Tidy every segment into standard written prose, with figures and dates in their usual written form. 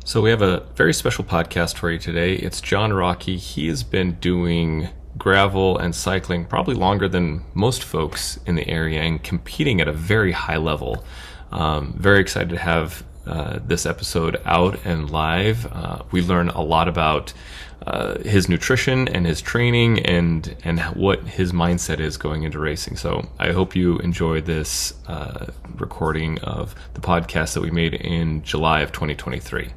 So we have a very special podcast for you today. It's John Rokke. He has been doing gravel and cycling probably longer than most folks in the area and competing at a very high level. Very excited to have this episode out and live. We learn a lot about his nutrition and his training and what his mindset is going into racing. So I hope you enjoy this recording of the podcast that we made in July of 2023.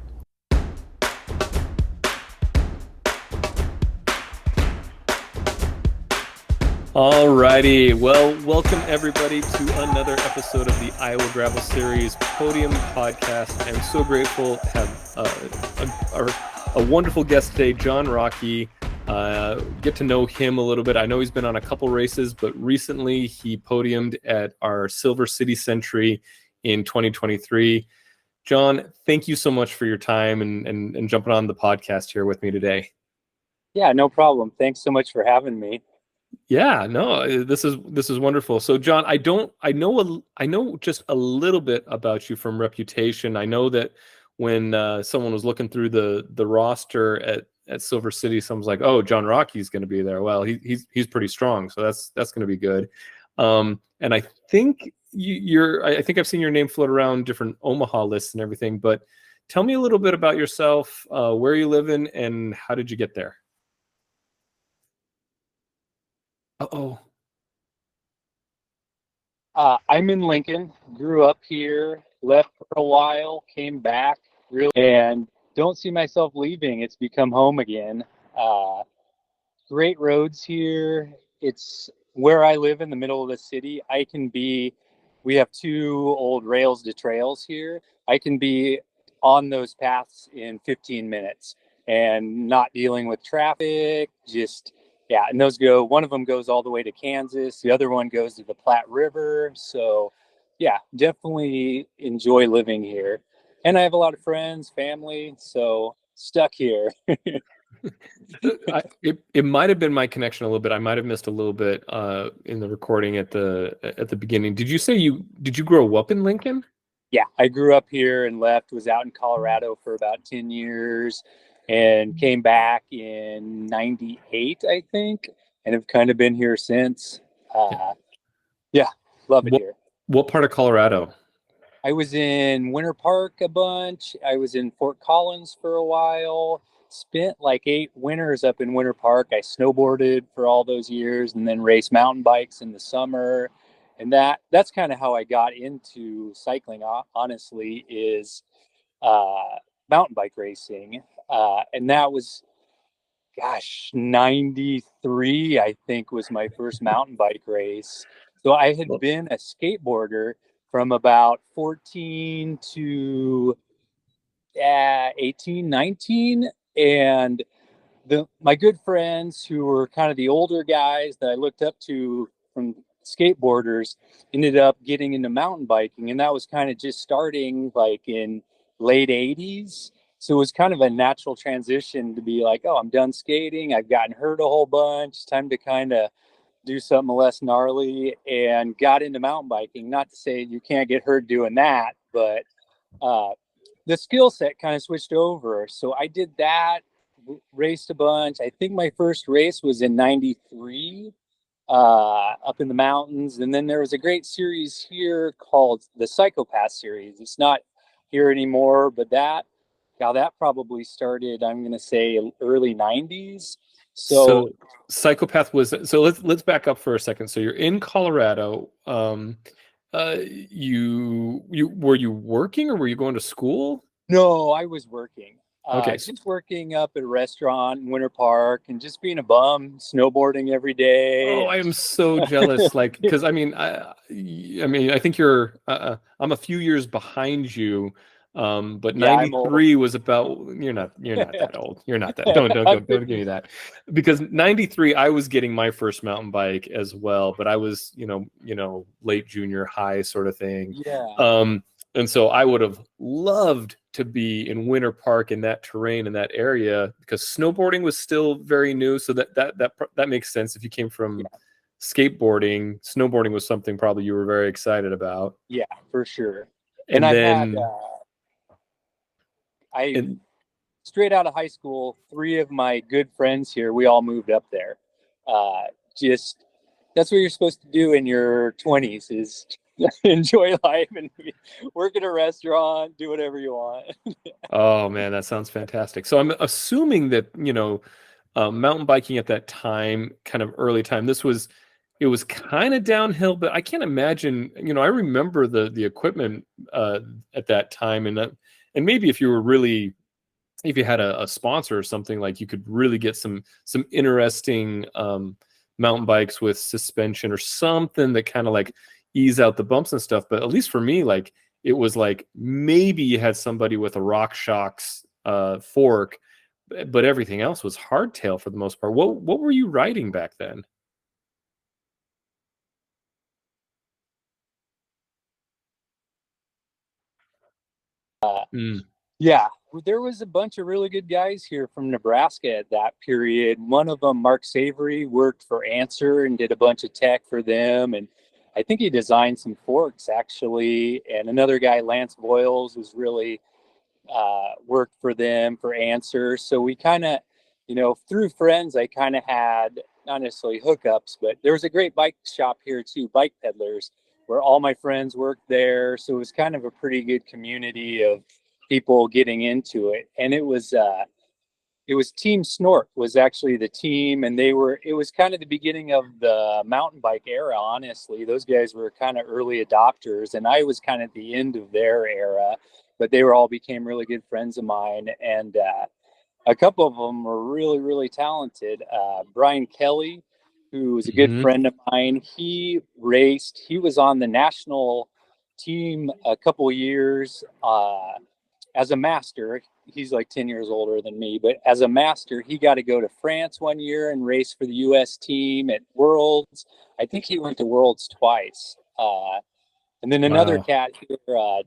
Alrighty, well, welcome everybody to another episode of the Iowa Gravel Series Podium Podcast. I'm so grateful to have a wonderful guest today, John Rokke. Get to know him a little bit. I know he's been on a couple races, but recently he podiumed at our Silver City Century in 2023. John, thank you so much for your time and jumping on the podcast here with me today. Yeah, no problem. Thanks so much for having me. Yeah, no, this is wonderful. So, John, I know just a little bit about you from reputation. I know that when someone was looking through the roster at Silver City, someone's like, "Oh, John Rocke's going to be there." Well, he's pretty strong, so that's going to be good. And I think I think I've seen your name float around different Omaha lists and everything. But tell me a little bit about yourself, where you live in, and how did you get there? Uh-oh. I'm in Lincoln, grew up here, left for a while, came back, really, and don't see myself leaving. It's become home again. Uh, Great roads here. It's where I live in the middle of the city. We have two old rails to trails here. I can be on those paths in 15 minutes and not dealing with traffic, yeah, and one of them goes all the way to Kansas. The other one goes to the Platte River. So, yeah, definitely enjoy living here. And I have a lot of friends, family, so stuck here. It might have been my connection a little bit. I might have missed a little bit in the recording at the beginning. Did you grow up in Lincoln? Yeah, I grew up here and was out in Colorado for about 10 years and came back in 98, I think, and have kind of been here since. Yeah, love it What here. what part of Colorado? I was in Winter Park a bunch. I was in Fort Collins for a while. Spent like 8 winters up in Winter Park. I snowboarded for all those years and then raced mountain bikes in the summer. And that's kind of how I got into cycling, honestly, is uh, mountain bike racing. And that was, gosh, 93, I think, was my first mountain bike race. So I had been a skateboarder from about 14 to 18, 19. And my good friends who were kind of the older guys that I looked up to from skateboarders ended up getting into mountain biking. And that was kind of just starting like in late 80s. So it was kind of a natural transition to be like, oh, I'm done skating. I've gotten hurt a whole bunch. Time to kind of do something less gnarly, and got into mountain biking. Not to say you can't get hurt doing that, but the skill set kind of switched over. So I did that, raced a bunch. I think my first race was in 93 up in the mountains. And then there was a great series here called the Psychopath series. It's not here anymore, but that probably started, I'm going to say, early 90s. So Psychopath was so let's back up for a second. So you're in Colorado. You were you working or were you going to school? No, I was working. Okay. Just working up at a restaurant in Winter Park and just being a bum, snowboarding every day. Oh, I am so jealous. Like, because I think I'm a few years behind you. But Yeah, I'm old. 93 was about, you're not that old. You're not that. Don't give me that. Because 93, I was getting my first mountain bike as well, but I was, late junior high sort of thing. Yeah. And so I would have loved to be in Winter Park in that terrain in that area because snowboarding was still very new. So that makes sense. If you came from skateboarding, snowboarding was something probably you were very excited about. Yeah, for sure. And I've then had I And straight out of high school, three of my good friends here, we all moved up there. Uh, just that's what you're supposed to do in your 20s is enjoy life and work at a restaurant, do whatever you want. oh man, that sounds fantastic. So I'm assuming that, mountain biking at that time, kind of early time, it was kind of downhill, but I can't imagine, I remember the equipment at that time, and maybe if you were really, if you had a sponsor or something, like you could really get some interesting mountain bikes with suspension or something that kind of like ease out the bumps and stuff. But at least for me, like it was like maybe you had somebody with a Rock Shocks fork, but everything else was hardtail for the most part. What were you riding back then? Mm. Yeah, there was a bunch of really good guys here from Nebraska at that period. One of them, Mark Savory, worked for Answer and did a bunch of tech for them. And I think he designed some forks actually. And another guy, Lance Boyles, was really worked for them for Answer. So we kind of, through friends, I kind of had not necessarily hookups, but there was a great bike shop here too, Bike Peddlers, where all my friends worked there. So it was kind of a pretty good community of people getting into it. And it was Team Snort was actually the team, and it was kind of the beginning of the mountain bike era. Honestly, those guys were kind of early adopters, and I was kind of at the end of their era, but they were all became really good friends of mine. And a couple of them were really really talented. Brian Kelly, who was a good Hmm. friend of mine, he was on the national team a couple years as a master. He's like 10 years older than me, but as a master, he got to go to France one year and race for the US team at Worlds. I think he went to Worlds twice. And then another Wow. cat here,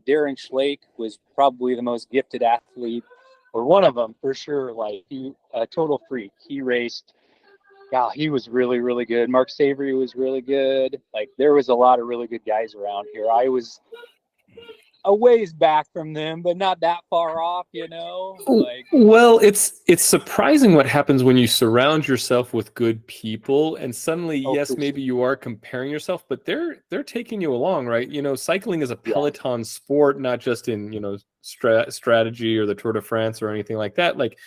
Darren Schlake, was probably the most gifted athlete, or one of them for sure. Like a total freak. He raced. Yeah, he was really, really good. Mark Savory was really good. Like there was a lot of really good guys around here. I was a ways back from them, but not that far off, Like, Well, it's surprising what happens when you surround yourself with good people, and suddenly, oh, yes, for sure. maybe you are comparing yourself, but they're taking you along, right? Cycling is a Yeah. peloton sport, not just in strategy or the Tour de France or anything like that. Like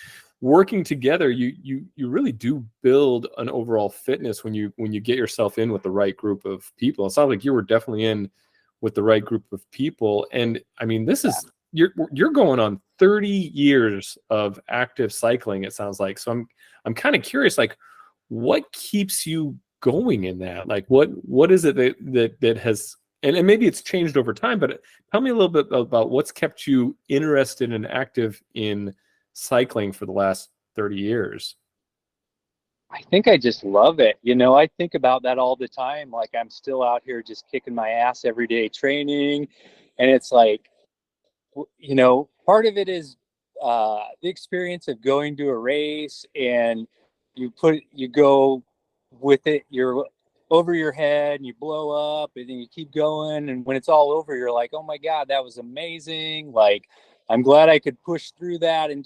working together, you really do build an overall fitness when you get yourself in with the right group of people. It sounds like you were definitely in with the right group of people, and I mean, this Yeah. is you're going on 30 years of active cycling, it sounds like. So I'm kind of curious, like what keeps you going in that? Like what is it that has, and maybe it's changed over time, but tell me a little bit about what's kept you interested and active in cycling for the last 30 years. I think I just love it. I think about that all the time. Like I'm still out here just kicking my ass every day training. And it's like, part of it is the experience of going to a race and you go with it, you're over your head and you blow up and then you keep going. And when it's all over, you're like, oh my God, that was amazing. Like, I'm glad I could push through that and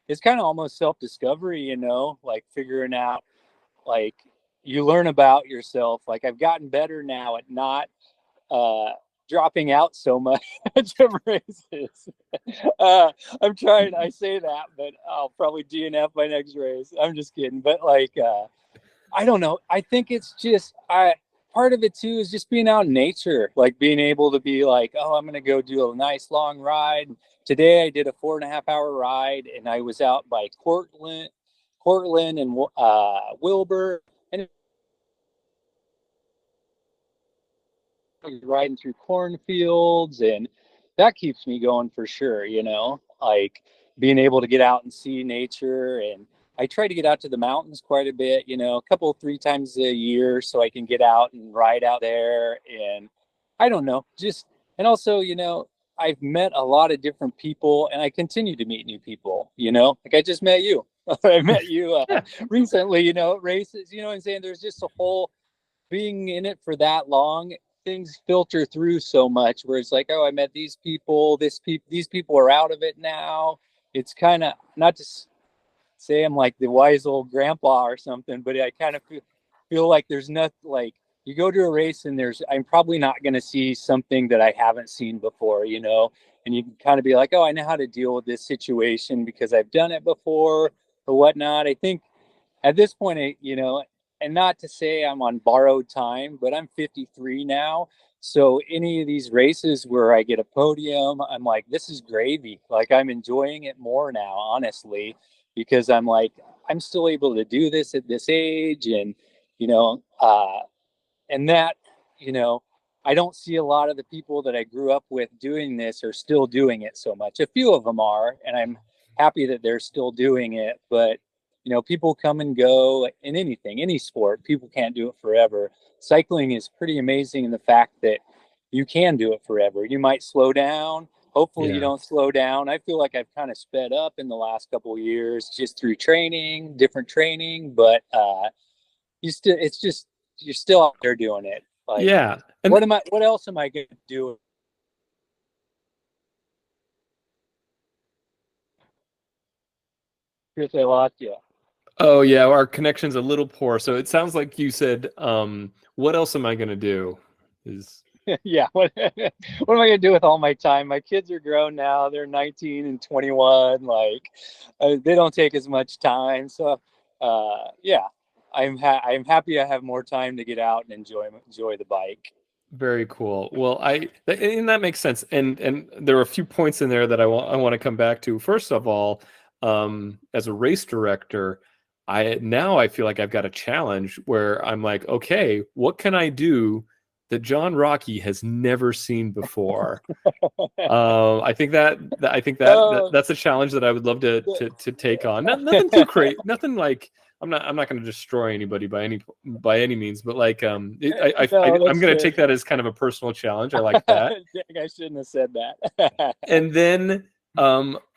it's kind of almost self discovery, like figuring out, like, you learn about yourself. Like, I've gotten better now at not uh, dropping out so much of races. Uh, I'm trying. I say that, but I'll probably DNF my next race. I'm just kidding. But like, I don't know. I think it's just I. Part of it too is just being out in nature, like being able to be like, oh, I'm gonna go do a nice long ride. Today I did a 4.5 hour ride, and I was out by Cortland and Wilbur, and riding through cornfields, and that keeps me going for sure, like being able to get out and see nature. And I try to get out to the mountains quite a bit, a couple 3 times a year, so I can get out and ride out there. And I don't know, just, and also, I've met a lot of different people, and I continue to meet new people, like I just met you. I met you Yeah. recently, at races, what I'm saying? There's just a whole, being in it for that long, things filter through so much where it's like, oh, I met these people, these people are out of it now. it's kind of not to say I'm like the wise old grandpa or something, but I kind of feel like there's nothing like you go to a race and I'm probably not going to see something that I haven't seen before, and you can kind of be like, oh, I know how to deal with this situation because I've done it before or whatnot. I think at this point, and not to say I'm on borrowed time, but I'm 53 now. So any of these races where I get a podium, I'm like, this is gravy. Like I'm enjoying it more now, honestly, because I'm like, I'm still able to do this at this age. And, you know, uh, and that, you know, I don't see a lot of the people that I grew up with doing this are still doing it so much. A few of them are, and I'm happy that they're still doing it. But, people come and go in anything, any sport. People can't do it forever. Cycling is pretty amazing in the fact that you can do it forever. You might slow down. Hopefully, you Yeah. don't slow down. I feel like I've kind of sped up in the last couple of years just through training, different training. But it's just you're still out there doing it. Like, Yeah. And what else am I going to do if I lost you? oh yeah, our connection's a little poor. So it sounds like you said, what else am I going to do? Is Yeah, what am I gonna do with all my time? My kids are grown now; they're 19 and 21. Like, they don't take as much time. So, yeah, I'm happy I have more time to get out and enjoy the bike. very cool. Well, and that makes sense. And there are a few points in there that I want to come back to. First of all, as a race director, I feel like I've got a challenge where I'm like, okay, what can I do that John Rokke has never seen before? I think Oh, that's a challenge that I would love to take on. Nothing too crazy, nothing like I'm not going to destroy anybody by any means, but like no, I'm that's going to fair. take that as kind of a personal challenge. I like that. Dang, I shouldn't have said that. And then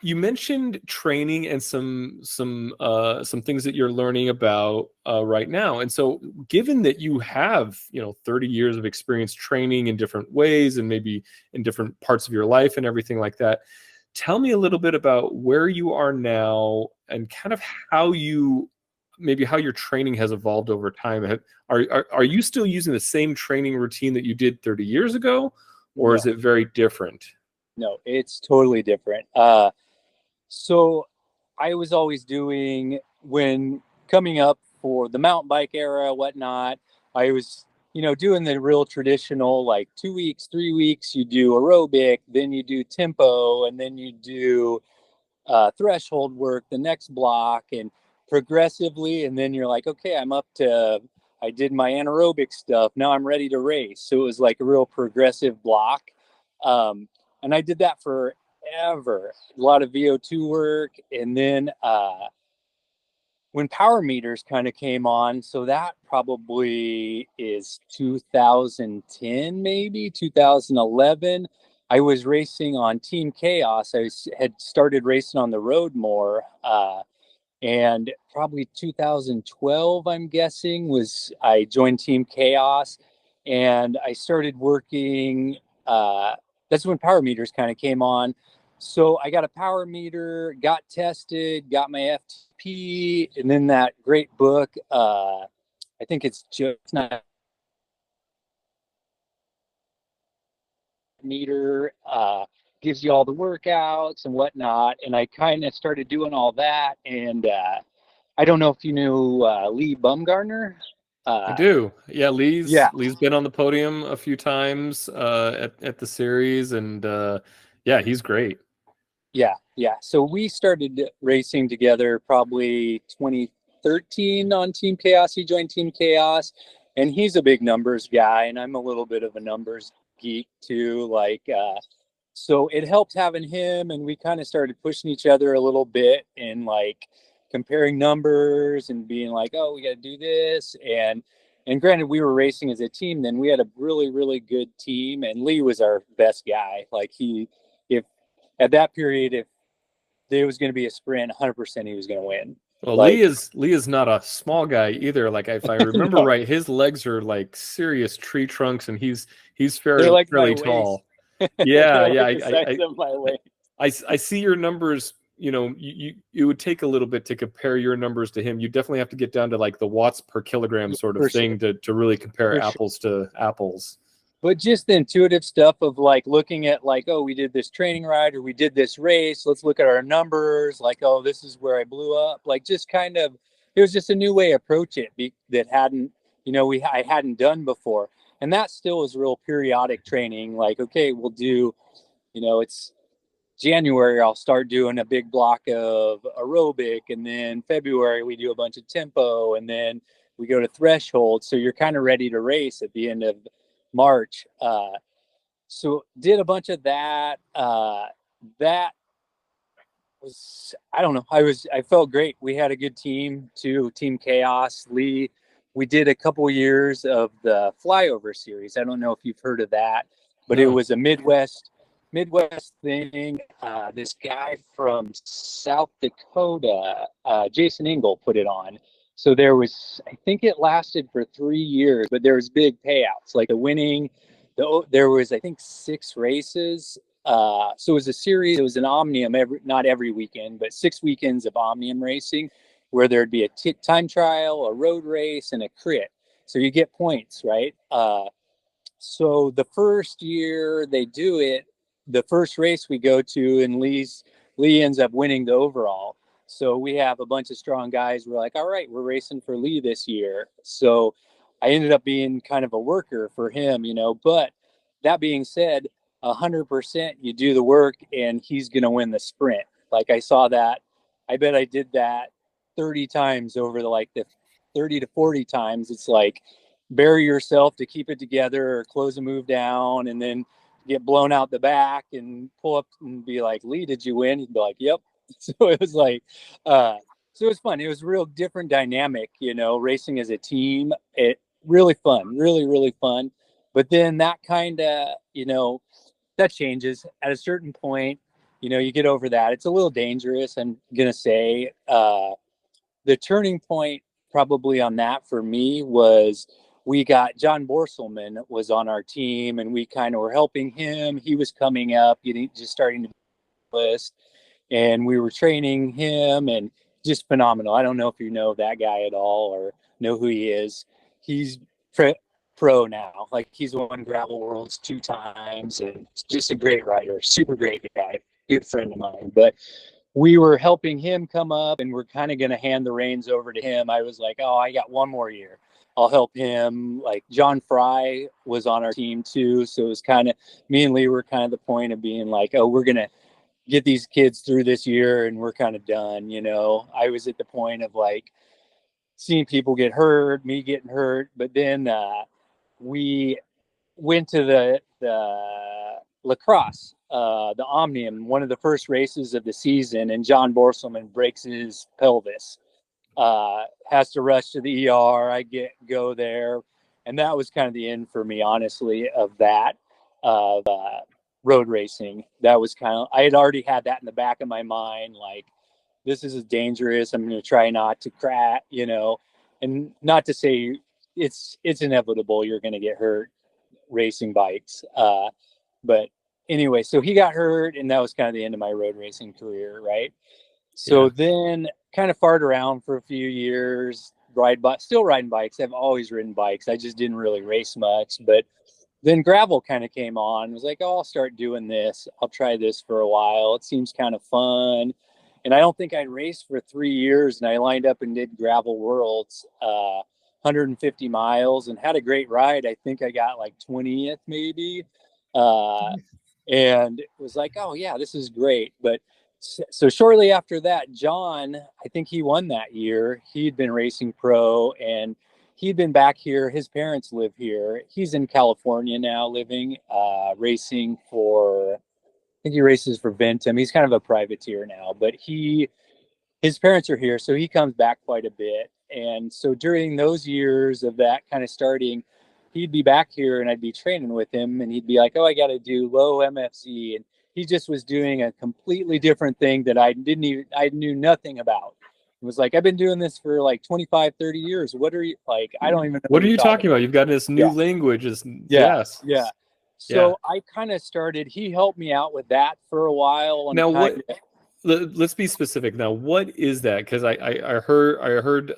you mentioned training and some things that you're learning about right now. And so, given that you have 30 years of experience training in different ways and maybe in different parts of your life and everything like that, tell me a little bit about where you are now and kind of how your training has evolved over time. Are you still using the same training routine that you did 30 years ago, or is No, it very different? no, it's totally different. So I was always doing when coming up for the mountain bike era, whatnot. I was, doing the real traditional like 2 weeks, 3 weeks. You do aerobic, then you do tempo, and then you do threshold work the next block, and progressively. And then you're like, okay, I did my anaerobic stuff. Now I'm ready to race. So it was like a real progressive block. Um, and I did that forever. A lot of VO2 work. And then when power meters kind of came on, so that probably is 2010, maybe 2011. I was racing on Team Chaos. Had started racing on the road more. And probably 2012, I'm guessing, was I joined Team Chaos, and I started working. That's when power meters kind of came on. So I got a power meter, got tested, got my FTP, and then that great book. I think it's not meter. Gives you all the workouts and whatnot, and I kind of started doing all that. And I don't know if you knew Lee Bumgarner. I Uh, do. Yeah, Lee's yeah, Lee's been on the podium a few times at the series, and yeah, he's great. yeah. So we started racing together probably 2013 on Team Chaos. He joined Team Chaos, and he's a big numbers guy, and I'm a little bit of a numbers geek too. So it helped having him, and we kind of started pushing each other a little bit and like comparing numbers and being like, oh, we got to do this. And granted, we were racing as a team then. We had a really, really good team, and Lee was our best guy. Like if at that period, if there was going to be a sprint, 100% he was going to win. Well, Like, Lee is not a small guy either. Like if I remember no, right, his legs are like serious tree trunks, and he's they're like my fairly waist. tall. Yeah, They're yeah. like the size of my waist. I see your numbers it would take a little bit to compare your numbers to him. You definitely have to get down to like the watts per kilogram sort of thing to really compare apples to apples. But just the intuitive stuff of like looking at like, oh, we did this training ride or we did this race. Let's look at our numbers. Like, oh, this is where I blew up. Like, just kind of, it was just a new way to approach it that hadn't, I hadn't done before. And that still is real periodic training. Like, okay, we'll do, it's January, I'll start doing a big block of aerobic. And then February, we do a bunch of tempo. And then we go to threshold. So you're kind of ready to race at the end of March. So did a bunch of that. That was, I don't know. I felt great. We had a good team too, Team Chaos. Lee, we did a couple years of the flyover series. I don't know if you've heard of that, but It was a Midwest thing. This guy from South Dakota, Jason Engel, put it on. So I think it lasted for 3 years, but there was big payouts. Like there was, I think, 6 races. So it was a series. It was an omnium, not every weekend, but 6 weekends of omnium racing, where there'd be a time trial, a road race, and a crit. So you get points, right? So the first year they do it, the first race we go to, and Lee ends up winning the overall. So we have a bunch of strong guys. We're like, all right, we're racing for Lee this year. So I ended up being kind of a worker for him, but that being said, 100% you do the work and he's going to win the sprint. Like, I saw that. I bet I did that 30 times over the 30 to 40 times. It's like, bury yourself to keep it together or close a move down and then get blown out the back and pull up and be like, Lee, did you win? He'd be like, yep. So it was like, so it was fun. It was a real different dynamic, racing as a team. It really fun, really, really fun. But then that kind of, that changes at a certain point. You get over that. It's a little dangerous. I'm going to say the turning point probably on that for me was we got John Borselman was on our team and we kind of were helping him. He was coming up, just starting to list. And we were training him and just phenomenal. I don't know if you know that guy at all or know who he is. He's pro now. Like, he's won Gravel Worlds 2 times and just a great rider, super great guy, good friend of mine. But we were helping him come up and we're kind of going to hand the reins over to him. I was like, oh, I got 1 more year. I'll help him. Like, John Fry was on our team too. So it was kind of, me and Lee were kind of the point of being like, oh, we're going to get these kids through this year and we're kind of done. I was at the point of like seeing people get hurt, me getting hurt, but then we went to the lacrosse, the omnium, one of the first races of the season, and John Borselman breaks his pelvis, has to rush to the ER. I go there, and that was kind of the end for me, honestly, of that, of road racing. That was kind of, I had already had that in the back of my mind, like, this is dangerous. I'm going to try not to crash, and not to say it's inevitable. You're going to get hurt racing bikes. But anyway, so he got hurt and that was kind of the end of my road racing career. Right. So then kind of farted around for a few years, still riding bikes. I've always ridden bikes. I just didn't really race much, but then gravel kind of came on. I was like, oh, I'll start doing this. I'll try this for a while. It seems kind of fun. And I don't think I raced for 3 years, and I lined up and did Gravel Worlds, 150 miles, and had a great ride. I think I got like 20th maybe. And it was like, oh yeah, this is great. But so shortly after that, John, I think he won that year. He'd been racing pro and he'd been back here. His parents live here. He's in California now living, racing for, I think he races for Ventum. He's kind of a privateer now, but his parents are here. So he comes back quite a bit. And so during those years of that kind of starting, he'd be back here and I'd be training with him and he'd be like, oh, I got to do low MFZ. And he just was doing a completely different thing that I knew nothing about. It was like, I've been doing this for like 25, 30 years. What are you like? I don't even know. What are you talking about? You've got this new language. Yes. So I kind of started, he helped me out with that for a while. Now, let's be specific now. What is that? Because I heard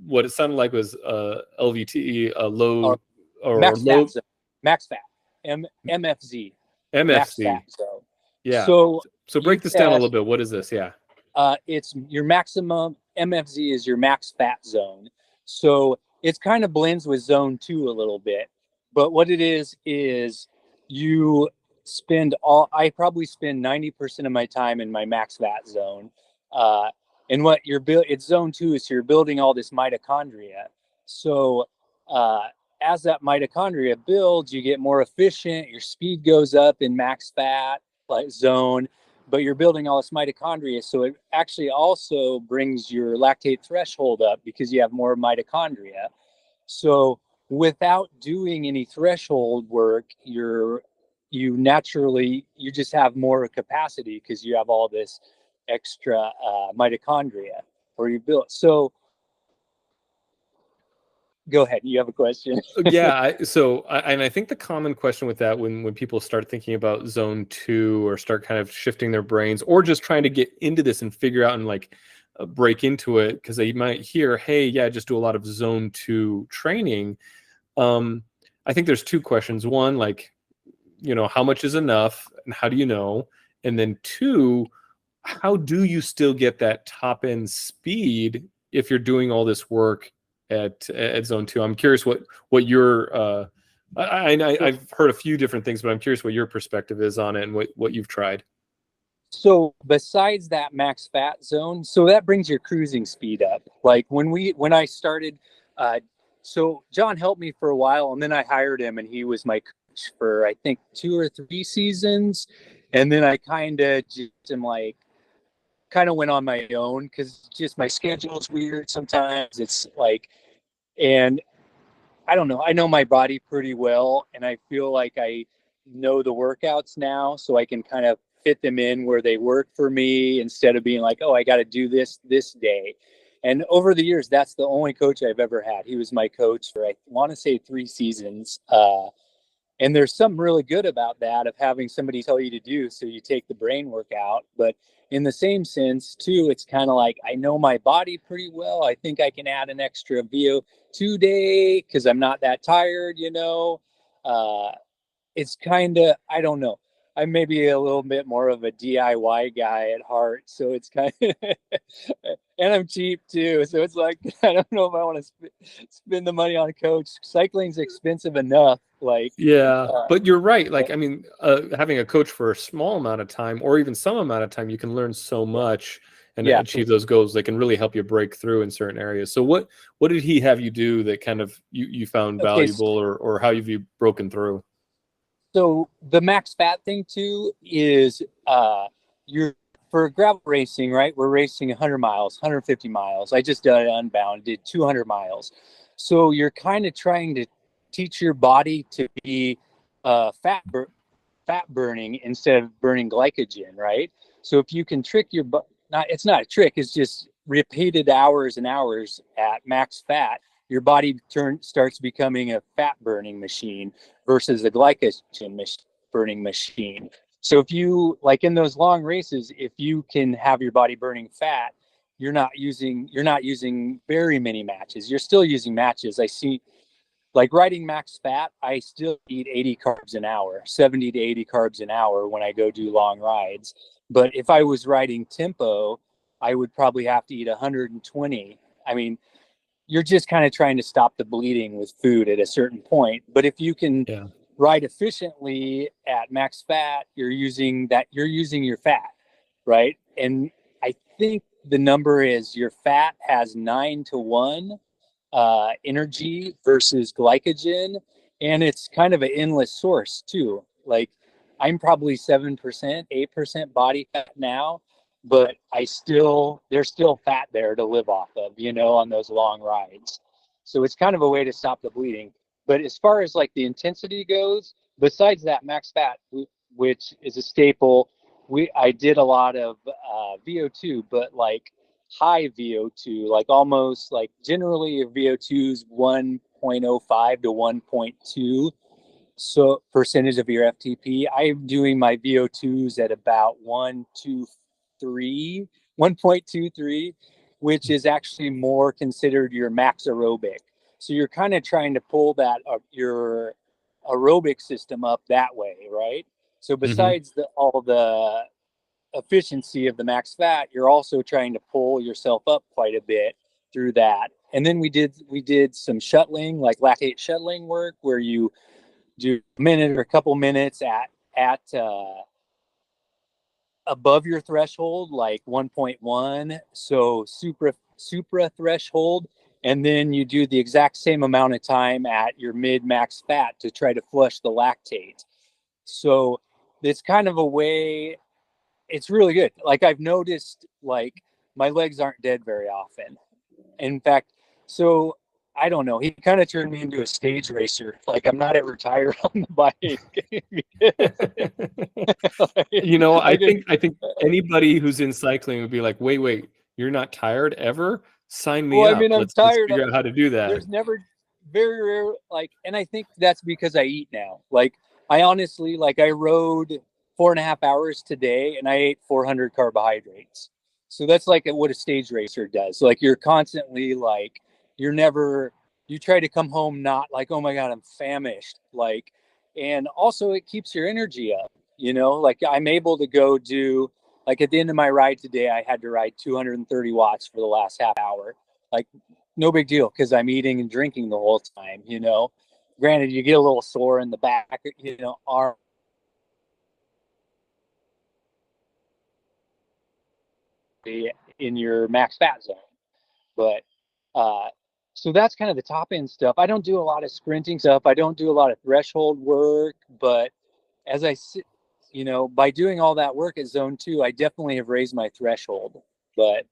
what it sounded like was LVT, low or max fat low zone, max fat, MFZ, max fat MFC. zone. Yeah. So So you break this down a little test, bit. What is this? Yeah. it's your maximum MFZ is your max fat zone. So it's kind of blends with zone 2 a little bit. But what it is you I probably spend 90% of my time in my max fat zone. And what it's zone 2, so you're building all this mitochondria. So uh, as that mitochondria builds, you get more efficient, your speed goes up in max fat like zone, but you're building all this mitochondria. So it actually also brings your lactate threshold up because you have more mitochondria. So without doing any threshold work, you just have more capacity because you have all this extra mitochondria or you build. So go ahead. You have a question? Yeah. And I think the common question with that, when people start thinking about zone 2 or start kind of shifting their brains or just trying to get into this and figure out and like break into it, because they might hear, hey, yeah, just do a lot of zone 2 training. I think there's two questions. One, like, how much is enough and how do you know? And then two, how do you still get that top end speed if you're doing all this work at zone 2? I'm curious what your I've heard a few different things, but I'm curious what your perspective is on it and what you've tried. So besides that max fat zone, so that brings your cruising speed up. Like when I started, so John helped me for a while, and then I hired him, and he was my coach for I think 2 or 3 seasons, and then I kind of just am like, kind of went on my own because just my schedule is weird sometimes. It's like, and I don't know. I know my body pretty well, and I feel like I know the workouts now, so I can kind of fit them in where they work for me instead of being like, oh, I got to do this day. And over the years, that's the only coach I've ever had. He was my coach for I want to say 3 seasons. And there's something really good about that of having somebody tell you to do, so you take the brain work out. But in the same sense, too, it's kind of like I know my body pretty well. I think I can add an extra VO2 day because I'm not that tired. Uh, it's kind of, I don't know. I'm maybe a little bit more of a DIY guy at heart, so it's kind of, and I'm cheap too, so it's like I don't know if I want to spend the money on a coach. Cycling's expensive enough, like. Yeah, but you're right. Like, I mean, having a coach for a small amount of time or even some amount of time, you can learn so much and Yeah. achieve those goals. They can really help you break through in certain areas. So what did he have you do that kind of you found valuable, or how have you broken through? So the max fat thing too is you're for gravel racing, right? We're racing 100 miles, 150 miles. I just did Unbound, did 200 miles. So you're kind of trying to teach your body to be fat burning instead of burning glycogen, right? So if you can trick your it's not a trick, it's just repeated hours and hours at max fat, your body starts becoming a fat burning machine versus a glycogen burning machine. So if you, like in those long races, if you can have your body burning fat, you're not using very many matches. You're still using matches. I see, like riding max fat, I still eat 80 carbs an hour, 70 to 80 carbs an hour when I go do long rides. But if I was riding tempo, I would probably have to eat 120. I mean, you're just kind of trying to stop the bleeding with food at a certain point. But if you can ride efficiently at max fat, you're using your fat, right? And I think the number is your fat has 9-to-1 energy versus glycogen, and it's kind of an endless source too. Like I'm probably 7%, 8% body fat now, but there's still fat there to live off of, on those long rides. So it's kind of a way to stop the bleeding. But as far as like the intensity goes, besides that max fat, which is a staple, I did a lot of VO2, but like high VO2, like almost like generally your VO2 is 1.05 to 1.2 so percentage of your FTP. I'm doing my VO2s at about 1 to 1.23, which is actually more considered your max aerobic. So you're kind of trying to pull that your aerobic system up that way, right? So besides all the efficiency of the max fat, you're also trying to pull yourself up quite a bit through that. And then we did some shuttling, like lactate shuttling work, where you do a minute or a couple minutes at above your threshold, like 1.1, so supra threshold, and then you do the exact same amount of time at your mid max fat to try to flush the lactate. So it's kind of a way, it's really good. Like I've noticed, like my legs aren't dead very often. In fact, so I don't know. He kind of turned me into a stage racer. Like I'm not ever tired on the bike. You know, I think anybody who's in cycling would be like, wait, you're not tired ever? Sign me well, up. I mean, I'm Let's tired. figure out how to do that. There's never very rare like, and I think that's because I eat now. Like I honestly, like I rode 4.5 hours today, and I ate 400 carbohydrates. So that's like what a stage racer does. Like you're constantly like, you're never, you try to come home not like, oh my God, I'm famished. Like, and also it keeps your energy up, you know, like I'm able to go do, like at the end of my ride today, I had to ride 230 watts for the last half hour. Like no big deal, because I'm eating and drinking the whole time, you know. Granted, you get a little sore in the back, you know, arm in your max fat zone. But so that's kind of the top end stuff. I don't do a lot of sprinting stuff. I don't do a lot of threshold work. But as I, you know, by doing all that work at zone 2, I definitely have raised my threshold. But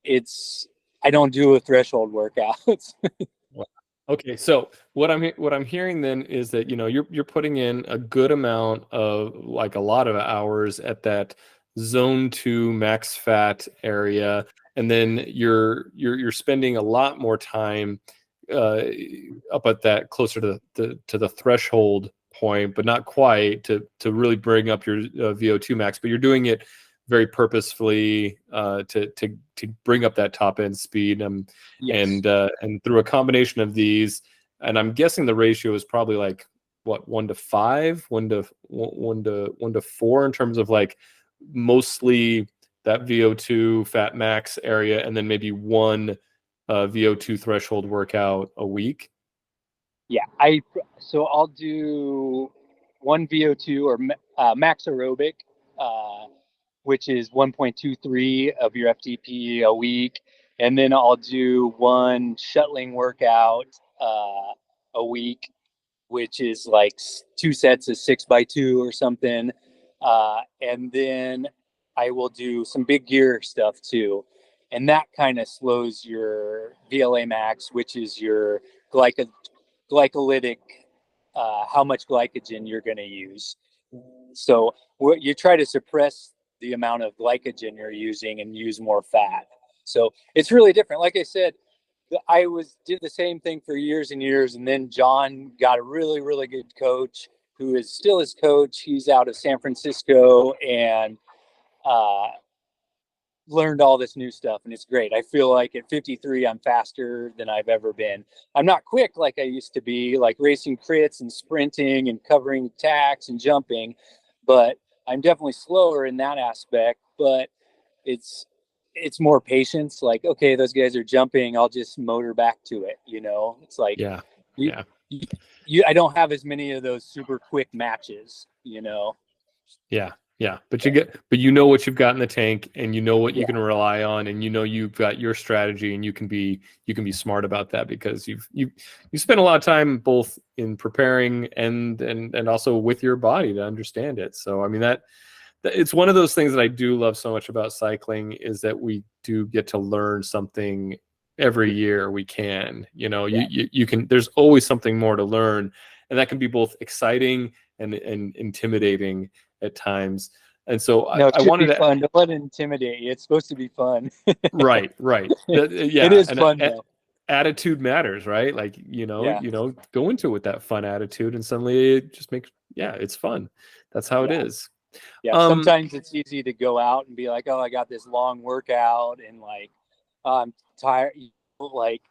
I don't do a threshold workouts. Okay, so what I'm hearing then is that, you know, you're putting in a good amount of, like, a lot of hours at that zone 2 max fat area, and then you're spending a lot more time up at that closer to the threshold point, but not quite to really bring up your VO2 max. But you're doing it very purposefully to bring up that top end speed, Yes. and through a combination of these, and I'm guessing the ratio is probably like what, 1 to 5, 1 to 4 in terms of like mostly that VO2 fat max area, and then maybe one VO2 threshold workout a week. Yeah, so I'll do one VO2 or max aerobic, which is 1.23 of your FTP a week, and then I'll do one shuttling workout a week, which is like 2 sets of 6x2 or something, and then I will do some big gear stuff too, and that kind of slows your VLA max, which is your glycolytic, how much glycogen you're going to use. So you try to suppress the amount of glycogen you're using and use more fat. So it's really different. Like I said, did the same thing for years and years, and then John got a really, really good coach who is still his coach. He's out of San Francisco, and learned all this new stuff, and it's great. I feel like at 53 I'm faster than I've ever been. I'm not quick like I used to be, like racing crits and sprinting and covering tacks and jumping, but I'm definitely slower in that aspect. But it's more patience. Like, okay, those guys are jumping, I'll just motor back to it, you know. It's like, Yeah. I don't have as many of those super quick matches, you know. Yeah, but you know what you've got in the tank, and you know what you Yeah. can rely on, and you know you've got your strategy, and you can be smart about that, because you spend a lot of time both in preparing and also with your body to understand it. So I mean, that it's one of those things that I do love so much about cycling, is that we do get to learn something every year we can. You know, Yeah. you can, there's always something more to learn, and that can be both exciting and intimidating at times. And so No, it I should wanted be to, fun. Don't let it intimidate you. It's supposed to be fun. right. Yeah. It is And fun though. attitude matters, right? Like, Yeah. go into it with that fun attitude, and suddenly it just makes, yeah, it's fun. That's how it Yeah. is. Yeah, sometimes it's easy to go out and be like, oh, I got this long workout and like, I'm tired. Like,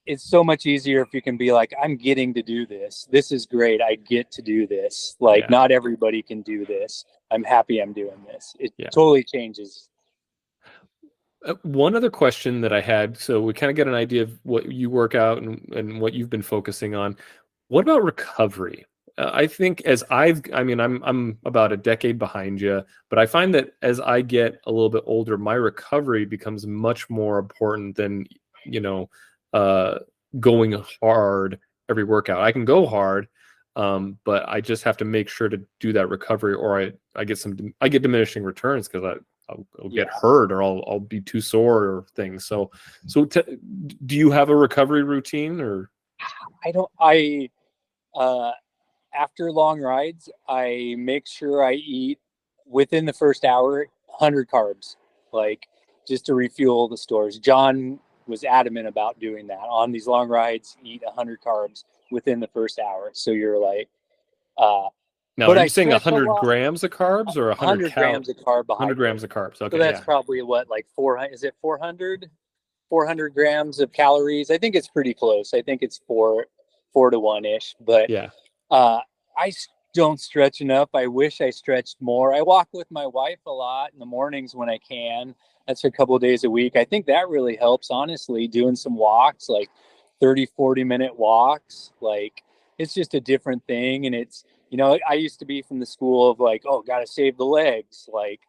it's so much easier if you can be like, I'm getting to do this. This is great. I get to do this. Like, not everybody can do this. I'm happy I'm doing this. It totally changes. One other question that I had, so we kind of get an idea of what you work out and what you've been focusing on. What about recovery? I think I'm about a decade behind you, but I find that as I get a little bit older, my recovery becomes much more important than, going hard every workout. I can go hard, but I just have to make sure to do that recovery, or I get diminishing returns because I'll get hurt, or I'll be too sore or things. So do you have a recovery routine, or? After long rides, I make sure I eat within the first hour 100 carbs, like just to refuel the stores. John was adamant about doing that on these long rides. Eat 100 carbs within the first hour. So you're like, now, are you saying 100 grams of carbs or 100 grams of carbohydrates? 100 grams of carbs. Okay, so that's probably what, like 400? Is it 400? 400 grams of calories. I think it's pretty close. I think it's 4 to 1 ish. But I don't stretch enough. I wish I stretched more. I walk with my wife a lot in the mornings when I can. That's a couple of days a week. I think that really helps, honestly, doing some walks, like 30, 40-minute walks. Like, it's just a different thing. And it's, I used to be from the school of like, oh, got to save the legs. Like,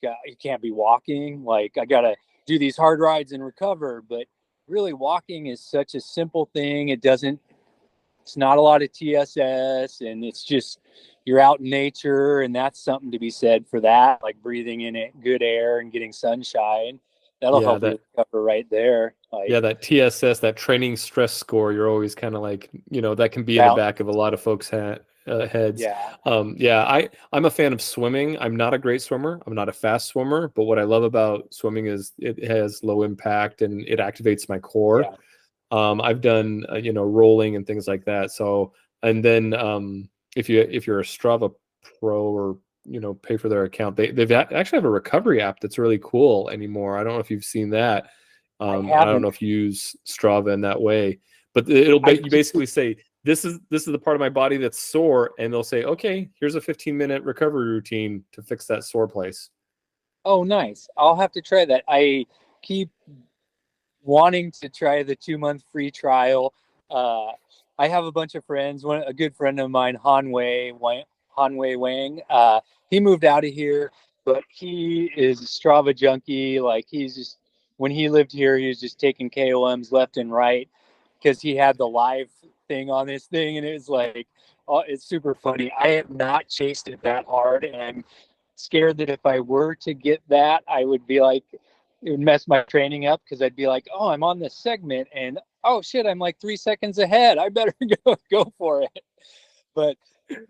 you can't be walking. Like, I got to do these hard rides and recover. But really, walking is such a simple thing. It's not a lot of TSS, and it's just, you're out in nature, and that's something to be said for that, like breathing in it, good air and getting sunshine. That'll help you recover right there. Like, that TSS, that training stress score, you're always kind of like, that can be in the back of a lot of folks' heads. I'm a fan of swimming. I'm not a great swimmer. I'm not a fast swimmer, but what I love about swimming is it has low impact and it activates my core. I've done rolling and things like that. So, and then if you're a Strava pro, or pay for their account, they've actually have a recovery app that's really cool anymore. I don't know if you've seen that. I don't know if you use Strava in that way, but you basically say, this is the part of my body that's sore, and they'll say, okay, here's a 15-minute recovery routine to fix that sore place. Oh, nice. I'll have to try that. I keep wanting to try the 2-month free trial. I have a bunch of friends. A good friend of mine, Hanwei Wang, he moved out of here, but he is a Strava junkie. Like, he's just, when he lived here, he was just taking KOMs left and right because he had the live thing on this thing, and it was like, oh, it's super funny. I have not chased it that hard, and I'm scared that if I were to get that, I would be like, it would mess my training up, because I'd be like, oh, I'm on this segment, and oh shit, I'm like 3 seconds ahead. I better go for it. But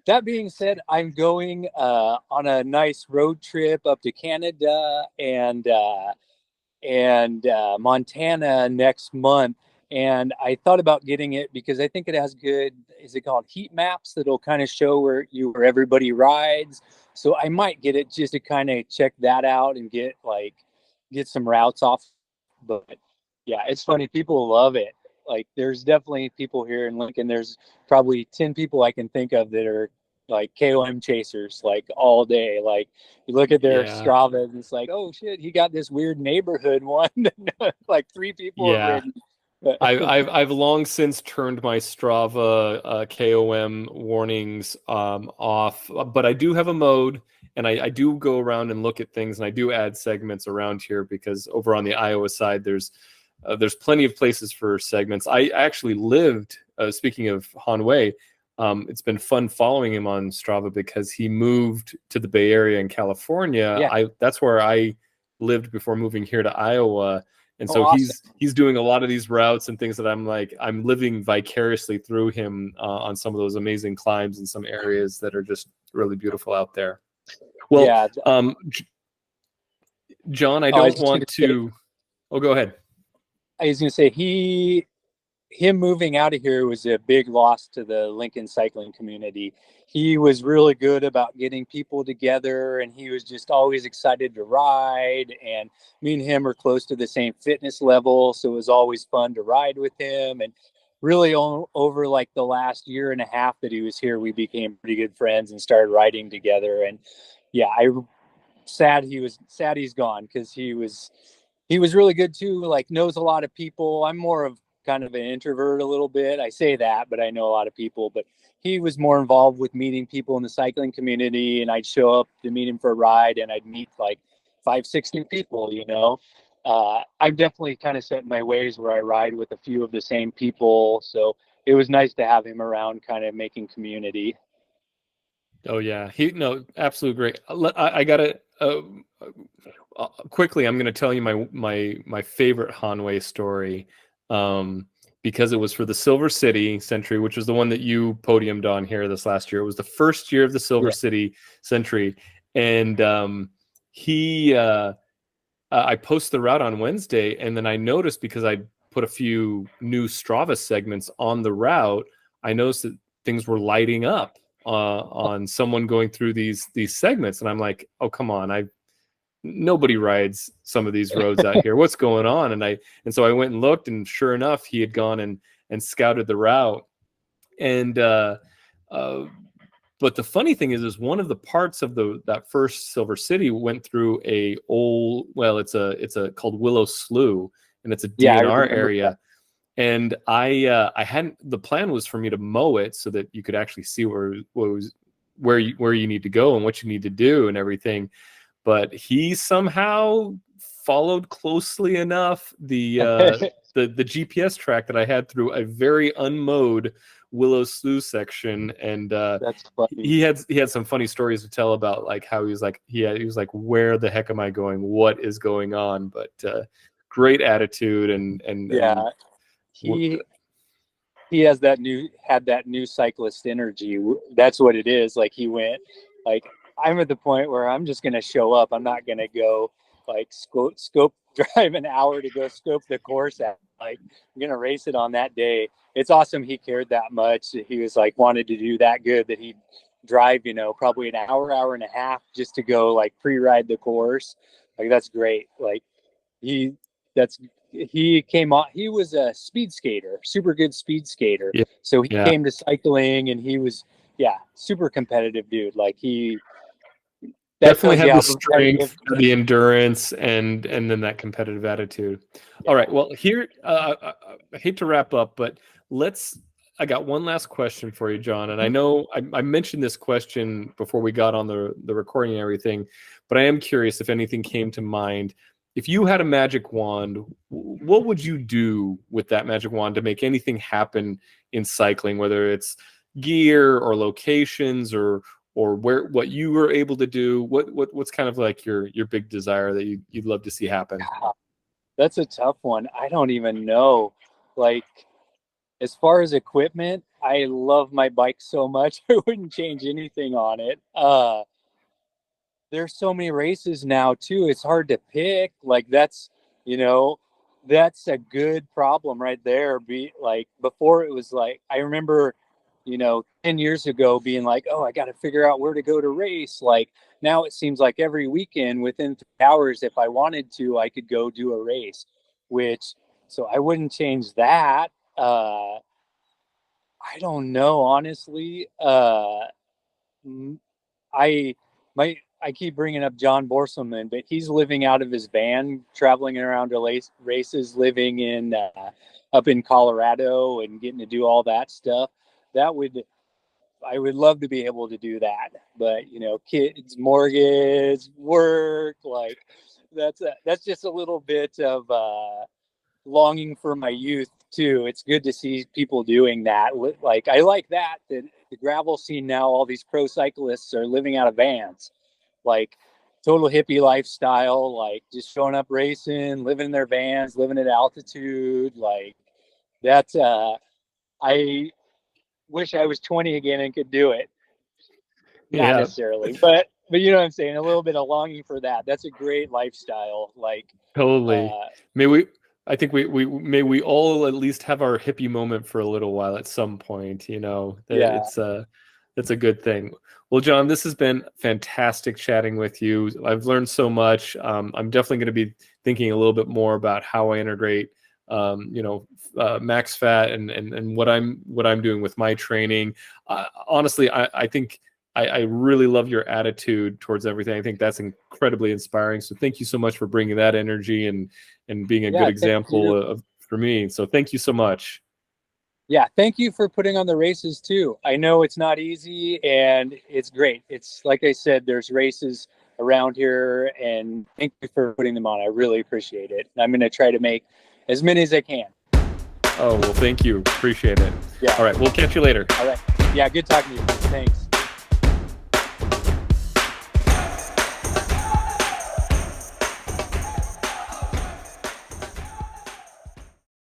that being said, I'm going on a nice road trip up to Canada and Montana next month. And I thought about getting it because I think it has good, is it called heat maps, that'll kind of show where everybody rides. So I might get it just to kind of check that out and get some routes off. But yeah, it's funny. People love it. Like, there's definitely people here in Lincoln. There's probably 10 people I can think of that are like KOM chasers, like all day. Like, you look at their Strava and it's like, oh shit, he got this weird neighborhood one. Like 3 people have ridden. I've long since turned my Strava KOM warnings off, but I do have a mode, and I do go around and look at things, and I do add segments around here, because over on the Iowa side, there's plenty of places for segments. I actually lived, speaking of Hanwei, it's been fun following him on Strava because he moved to the Bay Area in California. That's where I lived before moving here to Iowa. And so awesome. he's doing a lot of these routes and things that I'm living vicariously through him on some of those amazing climbs in some areas that are just really beautiful out there. Well, John, I don't want to. Oh, go ahead. I was going to say, him moving out of here was a big loss to the Lincoln cycling community. He was really good about getting people together, and he was just always excited to ride. And me and him are close to the same fitness level, so it was always fun to ride with him. And really, over like the last year and a half that he was here, we became pretty good friends and started riding together. And yeah, sad he's gone, because he was really good too. Like, knows a lot of people. I'm more of kind of an introvert a little bit. I say that, but I know a lot of people. But he was more involved with meeting people in the cycling community, and I'd show up to meet him for a ride, and I'd meet like 5, 6 new people. I've definitely kind of set my ways where I ride with a few of the same people. So it was nice to have him around, kind of making community. Oh yeah, absolutely great. I gotta quickly. I'm gonna tell you my favorite Hanway story, because it was for the Silver City Century, which was the one that you podiumed on here this last year. It was the first year of the Silver City Century, and I posted the route on Wednesday, and then I noticed, because I put a few new Strava segments on the route, I noticed that things were lighting up on someone going through these segments, and I'm like, oh come on, nobody rides some of these roads out here. What's going on? And so I went and looked, and sure enough, he had gone and scouted the route. And but the funny thing is one of the parts of that first Silver City went through it's called Willow Slough, and it's a DNR area. That. And the plan was for me to mow it so that you could actually see where you need to go and what you need to do and everything. But he somehow followed closely enough the GPS track that I had through a very unmowed Willow Slough section, and that's funny. He had some funny stories to tell about like how he was like, where the heck am I going? What is going on? But great attitude and yeah. He had that new cyclist energy. That's what it is. Like, he went, like, I'm at the point where I'm just going to show up. I'm not going to go like scope drive an hour to go scope the course out. Like, I'm going to race it on that day. It's awesome he cared that much. He was like, wanted to do that good that he'd drive, probably an hour and a half just to go like pre-ride the course. Like, that's great. Like, he came on. He was a speed skater, super good speed skater. Yeah. So he came to cycling, and he was, super competitive dude. Like, he definitely had the strength, the endurance, and then that competitive attitude. Yeah. All right. Well, here, I hate to wrap up, but I got one last question for you, John. And I know I mentioned this question before we got on the recording and everything, but I am curious if anything came to mind. If you had a magic wand, what would you do with that magic wand to make anything happen in cycling, whether it's gear or locations or what you were able to do? What's kind of like your big desire that you'd love to see happen? That's a tough one. I don't even know. Like, as far as equipment, I love my bike so much, I wouldn't change anything on it. There's so many races now too. It's hard to pick. Like, that's a good problem right there. Before, it was like, I remember, 10 years ago being like, oh, I got to figure out where to go to race. Like, now it seems like every weekend within 3 hours, if I wanted to, I could go do a race, so I wouldn't change that. I don't know, honestly. I keep bringing up John Borselman, but he's living out of his van, traveling around to races, living in up in Colorado and getting to do all that stuff. I would love to be able to do that, but kids, mortgage, work, like that's just a little bit of longing for my youth too. It's good to see people doing that. Like, I like that the gravel scene now, all these pro cyclists are living out of vans. Like, total hippie lifestyle, like just showing up racing, living in their vans, living at altitude. Like, that's I wish I was 20 again and could do it. Not necessarily, but you know what I'm saying? A little bit of longing for that. That's a great lifestyle. Like, totally. I think we all at least have our hippie moment for a little while at some point, Yeah. It's a good thing. Well, John, this has been fantastic chatting with you. I've learned so much. I'm definitely going to be thinking a little bit more about how I integrate, max fat and what I'm doing with my training. Honestly, I think I really love your attitude towards everything. I think that's incredibly inspiring. So thank you so much for bringing that energy and being a good example for me. So thank you so much. Yeah, thank you for putting on the races too. I know it's not easy and it's great. It's like I said, there's races around here, and thank you for putting them on. I really appreciate it. I'm going to try to make as many as I can. Oh, well, thank you. Appreciate it. Yeah. All right. We'll catch you later. All right. Yeah, good talking to you. Thanks.